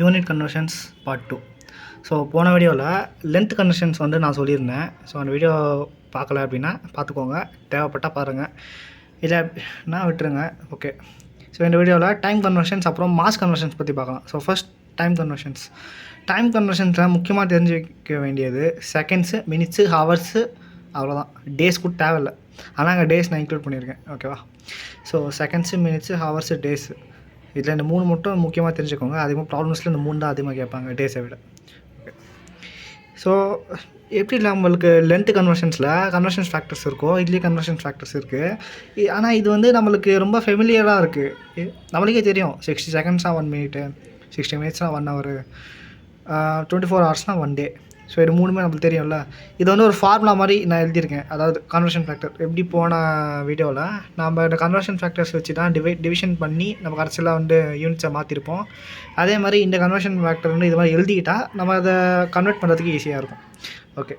Unit conversions part 2. So போன வீடியோவில் length conversions வந்து நான் சொல்லியிருந்தேன். ஸோ அந்த வீடியோ பார்க்கல அப்படின்னா பார்த்துக்கோங்க, தேவைப்பட்டால் பாருங்கள், இல்லைன்னா விட்டுருங்க. ஓகே, ஸோ இந்த வீடியோவில் டைம் கன்வர்ஷன்ஸ் அப்புறம் மாஸ் கன்வர்ஷன்ஸ் பற்றி பார்க்கலாம். So first time conversions. Time கன்வர்ஷன்ஸில் முக்கியமாக தெரிஞ்சுக்க வேண்டியது செகண்ட்ஸு, மினிட்ஸு, ஹவர்ஸு, அவ்வளோதான். டேஸ் கூட தேவையில்லை, ஆனால் அங்கே டேஸ் நான் இன்க்ளூட் பண்ணியிருக்கேன். ஓகேவா? So seconds, minutes, hours, days, இதில் இந்த 3 மட்டும் முக்கியமாக தெரிஞ்சுக்கோங்க. அதிகமாக ப்ராப்ளம்ஸில் இந்த 3 தான் அதிகமாக கேட்பாங்க டேஸை விட. ஓகே, ஸோ எப்படி நம்மளுக்கு லென்த் கன்வர்ஷன்ஸில் கன்வர்ஷன்ஸ் ஃபேக்டர்ஸ் இருக்கோ, இதுலேயே கன்வர்ஷன்ஸ் ஃபேக்டர்ஸ் இருக்குது. ஆனால் இது வந்து நம்மளுக்கு ரொம்ப ஃபெமிலியராக இருக்குது. நம்மளுக்கே தெரியும், 60 செகண்ட்ஸாக 1 மினிட்டு, 60 மினிட்ஸ்னால் 1 ஹவர், 24 ஹவர்ஸ்னால் 1 டே. ஸோ இது 3மே நம்மளுக்கு தெரியும்ல. இது வந்து ஒரு ஃபார்முலா மாதிரி நான் எழுதியிருக்கேன். அதாவது கன்வர்ஷன் ஃபேக்டர் எப்படி போன வீடியோவில் நம்ம இந்த கன்வர்ஷன் ஃபேக்டர்ஸ் வச்சு தான் டிவிஷன் பண்ணி நம்ம கடைசியில் வந்து யூனிட்ஸை மாற்றிருப்போம். அதே மாதிரி இந்த கன்வர்ஷன் ஃபேக்டர் வந்து இது மாதிரி எழுதிக்கிட்டால் நம்ம அதை கன்வெர்ட் பண்ணுறதுக்கு ஈஸியாக இருக்கும். ஓகே,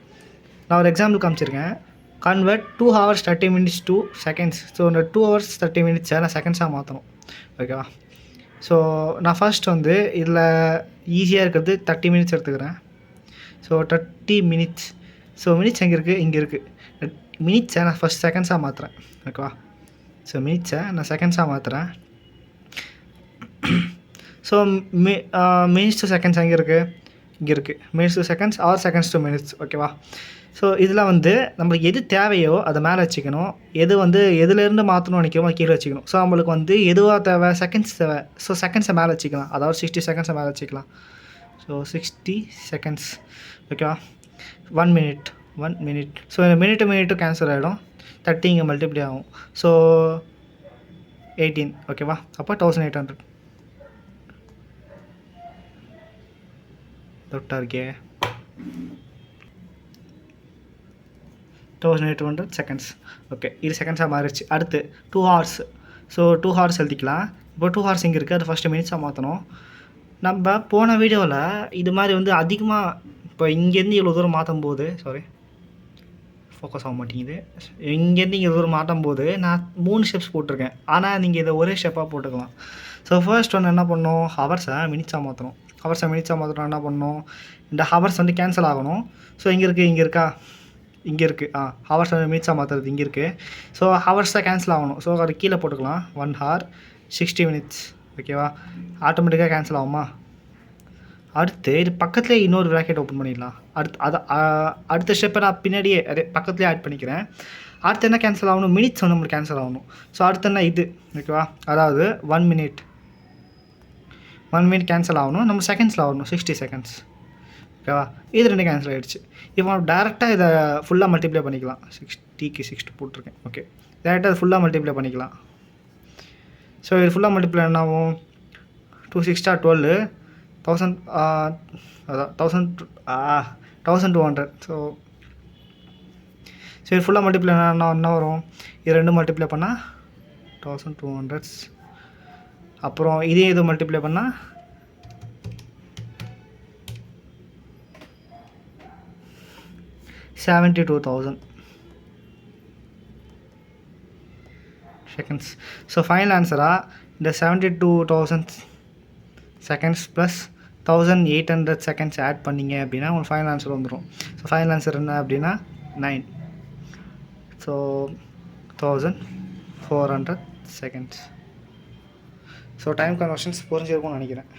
நான் ஒரு எக்ஸாம்பிள் காமிச்சிருக்கேன். Convert 2 hours 30 minutes to seconds. So இந்த 2 hours 30 minutes நான் செகண்ட்ஸாக மாற்றணும். ஓகேவா? ஸோ நான் ஃபர்ஸ்ட் வந்து இதில் ஈஸியாக இருக்கிறது 30 minutes எடுத்துக்கிறேன். So 30 minutes. ஸோ மினிட்ஸ் எங்கே இருக்குது? இங்கே இருக்குது. மினிட்ஸை நான் ஃபஸ்ட் செகண்ட்ஸாக மாற்றுறேன். ஓகேவா? ஸோ மினிட்ஸை நான் செகண்ட்ஸாக மாற்றுறேன். ஸோ மினிட்ஸ் டு செகண்ட்ஸ் எங்கே இருக்குது? இங்கே இருக்குது. Minutes to seconds R seconds two minutes. ஓகேவா? ஸோ இதில் வந்து நம்மளுக்கு எது தேவையோ அதை மேலே வச்சுக்கணும், எது வந்து எதுலேருந்து மாற்றணும்னு நினைக்கிறோமோ கீழே வச்சுக்கணும். ஸோ நம்மளுக்கு வந்து எதுவாக தேவை? செகண்ட்ஸ் தேவை. ஸோ செகண்ட்ஸை மேலே வச்சுக்கலாம், அதாவது 60 செகண்ட்ஸை மேலே வச்சுக்கலாம். So 60 seconds. ஓகேவா? 1 minute. ஸோ இந்த மினிட்டு கேன்சல் ஆகிடும். 30 இங்கே மல்டிப்ளை ஆகும். ஸோ 18. ஓகேவா? அப்போ 1800 தொட்டா இருக்கே. 1800 செகண்ட்ஸ். ஓகே, இது செகண்ட்ஸாக மாறிடுச்சு. அடுத்து 2 hours. ஸோ 2 hours எழுதிக்கலாம். இப்போ 2 hours இங்கே இருக்குது, அது ஃபஸ்ட்டு மினிட்ஸாக மாற்றணும். நம்ம போன வீடியோவில் இது மாதிரி வந்து அதிகமாக இப்போ இங்கேருந்து இவ்வளோ தூரம் மாற்றும் போது, ஃபோக்கஸ் ஆக மாட்டேங்குது, இங்கேருந்து இங்கே தூரம் மாற்றும் போது நான் 3 ஸ்டெப்ஸ் போட்டிருக்கேன். ஆனால் நீங்கள் இதை ஒரே ஸ்டெப்பாக போட்டுக்கலாம். ஸோ ஃபர்ஸ்ட் ஒன்று என்ன பண்ணணும்? ஹவர்ஸை மினிட்ஸாக மாற்றணும். ஹவர்ஸை மினிட்ஸாக மாற்றணும். என்ன பண்ணணும்? இந்த ஹவர்ஸ் வந்து கேன்சல் ஆகணும். ஸோ இங்கே இருக்குது, இங்கே இருக்கா? இங்கே இருக்குது. ஹவர்ஸ் வந்து மினிட்ஸாக மாற்றுறது இங்கே இருக்குது. ஸோ ஹவர்ஸ் தான் கேன்சல் ஆகணும். ஸோ அது கீழே போட்டுக்கலாம். 1 hour 60 minutes. ஓகேவா? ஆட்டோமேட்டிக்காக கேன்சல் ஆகுமா? அடுத்து இது பக்கத்துலேயே இன்னொரு ப்ராக்கெட் ஓப்பன் பண்ணிடலாம். அடுத்த ஸ்டெப்பை நான் பின்னாடியே அதே பக்கத்துலேயே ஆட் பண்ணிக்கிறேன். அடுத்து என்ன கேன்சல் ஆகணும்? மினிட்ஸ் வந்து நம்மளுக்கு கேன்சல் ஆகணும். ஸோ அடுத்து என்ன? இது. ஓகேவா? அதாவது 1 minute கேன்சல் ஆகணும். நம்ம செகண்ட்ஸில் ஆகணும், 60 seconds. ஓகேவா? இது 2 கேன்சல் ஆகிடுச்சு. இப்போ நம்ம டேரெக்டாக இதை ஃபுல்லாக மல்டிப்ளை பண்ணிக்கலாம். 60க்கு 60 போட்டிருக்கேன். ஓகே, டேரெக்டாக இது ஃபுல்லாக மல்டிப்ளை பண்ணிக்கலாம். ஸோ இது ஃபுல்லாக மல்டிப்ளை என்ன ஆகும்? 2 6 12 1000, அதான் 1200. ஸோ இது ஃபுல்லாக மல்டிப்ளை என்ன வரும்? இது 2 மல்டிப்ளை பண்ணால் 1200. அப்புறம் இதே இது மல்டிப்ளை பண்ணால் 72,000 செகண்ட்ஸ். ஸோ ஃபைனல் ஆன்சராக இந்த 72,000 செகண்ட்ஸ் ப்ளஸ் 1800 செகண்ட்ஸ் ஆட் பண்ணிங்க அப்படின்னா உங்களுக்கு ஃபைனல் ஆன்சர் வந்துடும். ஸோ ஃபைனல் ஆன்சர் என்ன அப்படின்னா 9. So 1400 seconds. So time conversions புரிஞ்சிருக்கும்னு நினைக்கிறேன்.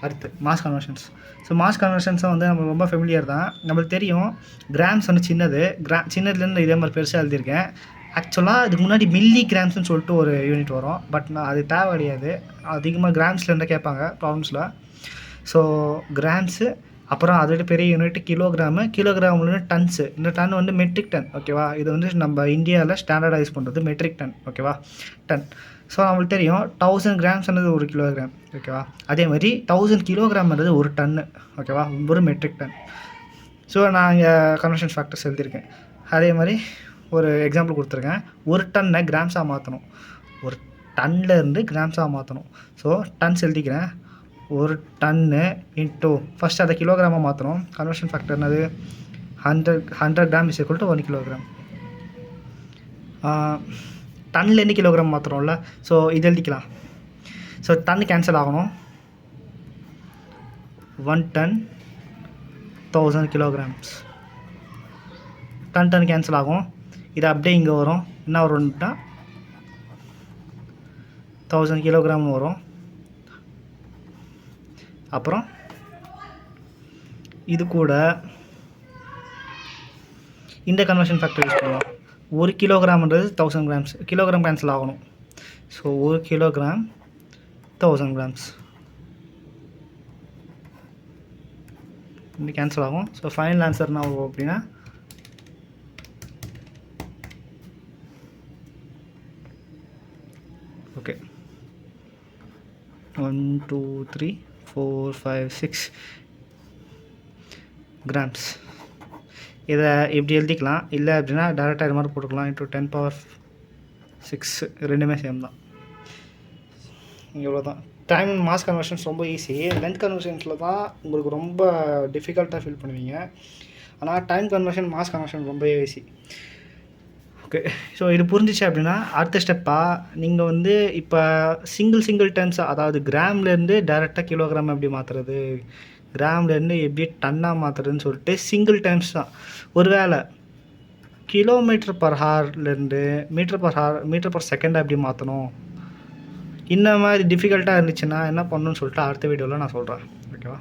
அடுத்து மாஸ் கன்வர்ஷன்ஸ். ஸோ மாஸ் கன்வர்ஷன்ஸும் வந்து நம்மளுக்கு ரொம்ப ஃபெமிலியர் தான். நம்மளுக்கு தெரியும் கிராம்ஸ் வந்து சின்னதுலேருந்து இதே மாதிரி பெருசாக எழுதியிருக்கேன். ஆக்சுவலாக இதுக்கு முன்னாடி மில்லி கிராம்ஸ்னு சொல்லிட்டு ஒரு யூனிட் வரும். பட் நான் அது தேவை கிடையாது. அதிகமாக கிராம்ஸ்லேருந்து கேட்பாங்க ப்ராப்ளம்ஸில். ஸோ கிராம்ஸு, அப்புறம் அதோட பெரிய யூனிட் கிலோகிராம்ல டன்ஸு. இந்த டன் வந்து மெட்ரிக் டன். ஓகேவா? இது வந்து நம்ம இந்தியாவில் ஸ்டாண்டர்டைஸ் பண்ணுறது மெட்ரிக் டன். ஓகேவா? டன். ஸோ நம்மளுக்கு தெரியும் 1000 கிராம்ஸ்ன்றது 1 கிலோகிராம். ஓகேவா? அதே மாதிரி 1000 கிலோகிராம்ன்றது 1 டன்னு. ஓகேவா? ஒரு மெட்ரிக் டன். ஸோ நான் இங்கே கன்வர்ஷன் ஃபேக்டர்ஸ் எழுதியிருக்கேன். அதே மாதிரி ஒரு எக்ஸாம்பிள் கொடுத்துருக்கேன். 1 டன்னை கிராம்ஸாக மாற்றணும். 1 டன்லேருந்து கிராம்ஸாக மாற்றணும். ஸோ டன்ஸ் எழுதிக்கிறேன். 1 டன்னு இன்ட்டு ஃபஸ்ட் அதை கிலோகிராமாக மாற்றணும். கன்வர்ஷன் ஃபேக்டர் என்னது? 100 gram is equal to 1 kilogram. டன்லேருந்து கிலோகிராம் மாற்றுறோம்ல. ஸோ இது எழுதிக்கலாம். ஸோ டன் கேன்சல் ஆகணும். 1 டன் 1000 kilograms. டன் கேன்சல் ஆகும். இது அப்படியே இங்கே வரும். என்ன வரும்னா 1000 kilogram வரும். அப்புறம் இது கூட இந்த கன்வர்ஷன் ஃபேக்டர் யூஸ் பண்ணுவோம். 1 கிலோகிராம்ன்றது 1000 grams. கிலோகிராம் கேன்சல் ஆகணும். ஸோ 1 kilogram 1000 grams இப்படி கேன்சல் ஆகும். ஸோ ஃபைனல் ஆன்சர் என்ன ஆகும் அப்படின்னா ஓகே 1 2 3 4 5 6 grams. இதை இப்படி எழுதிக்கலாம். இல்லை அப்படின்னா டேரெக்டாக இது மாதிரி போட்டுக்கலாம். இன்ட்டு 10 power 6 ரெண்டுமே சேம் தான். இவ்வளோ தான். டைம் அண்ட் மாஸ் கன்வர்ஷன்ஸ் ரொம்ப ஈஸி. லென்த் கன்வர்ஷன்ஸில் தான் உங்களுக்கு ரொம்ப டிஃபிகல்ட்டாக ஃபீல் பண்ணுவீங்க. ஆனால் டைம் கன்வர்ஷன் மாஸ் கன்வர்ஷன் ரொம்ப ஈஸி. ஓகே, ஸோ இது புரிஞ்சிச்சு அப்படின்னா அடுத்த ஸ்டெப்பாக நீங்கள் வந்து இப்போ சிங்கிள் டர்ம்ஸாக, அதாவது கிராம்லேருந்து டேரெக்டாக கிலோகிராம் எப்படி மாற்றுறது, கிராம்லேருந்து எப்படி டன்னாக மாற்றுறதுன்னு சொல்லிட்டு சிங்கிள் டைம்ஸ் தான். ஒருவேளை கிலோமீட்டர் பர் ஹார்லேருந்து மீட்டர் பர் செகண்டாக எப்படி மாற்றணும், இந்த மாதிரி டிஃபிகல்ட்டாக இருந்துச்சுன்னா என்ன பண்ணணும்னு சொல்லிட்டு அடுத்த வீடியோவில் நான் சொல்கிறேன். ஓகேவா?